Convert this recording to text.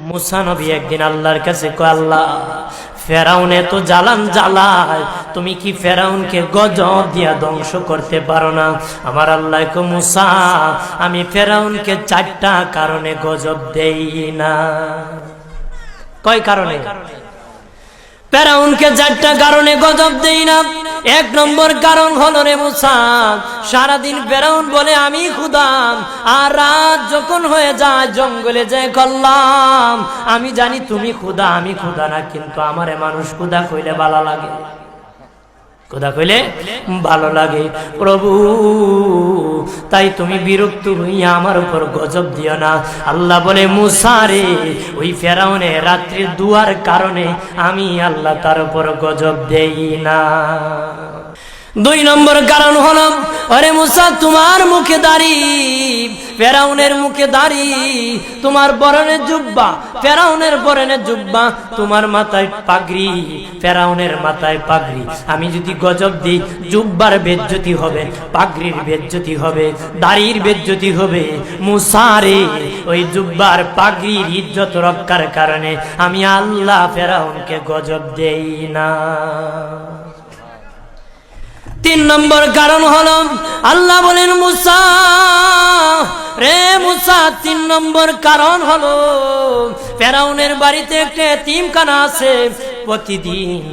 মুসা নবী একদিন আল্লাহর কাছে কয়, আল্লাহ ফেরাউনে তো জ্বালান জ্বালায়, তুমি কি ফেরাউনকে গজব দিয়া ধ্বংস করতে পারো না? আমার আল্লাহ কয়, মুসা আমি ফেরাউনকে 4টা কারণে গজব দেই না। কয় কারণে? ফেরাউনকে 4টা কারণে গজব দেই না। 1 নম্বর কারণ হলো, রে মুসা, সারাদিন ফেরাউন বলে আমি খোদা, আর রাত যখন হয়ে যায় জঙ্গলে যায় করলাম আমি জানি তুমি খোদা, আমি খোদা না, কিন্তু আমারে মানুষ খোদা কইলে ভালো লাগে, খোদা কইলে ভালো লাগে। প্রভু তাই তুমি বিরক্ত হইয়া আমার উপর গজব দিও না। আল্লাহ বলে, মুসা রে, ওই ফেরাউনে রাত্রির দুয়ার কারণে আমি আল্লাহ তার উপর গজব দেই না। 2 নম্বর কারণ হলো, আরে মুসা তোমার মুখে দাড়ি, ফেরাউনের মুখে দাড়ি, তোমার পরনে জুব্বা, ফেরাউনের পরনে জুব্বা, তোমার মাথায় পাগড়ি, ফেরাউনের মাথায় পাগড়ি। আমি যদি গজব দিই, জুব্বার বেজ্জতি হবে, পাগড়ির বেজ্জতি হবে, দাড়ির বেজ্জতি হবে। মুসা রে, ওই জুব্বার পাগড়ির ইজ্জত রক্ষার কারণে আমি আল্লাহ ফেরাউনকে গজব দেই না। 3 নম্বর কারণ হলো, আল্লাহ বলেন, মুসা রে মুসা, 3 নম্বর কারণ হলো, ফেরাউনের বাড়িতে একটা এতিমখানা আছে, প্রতিদিন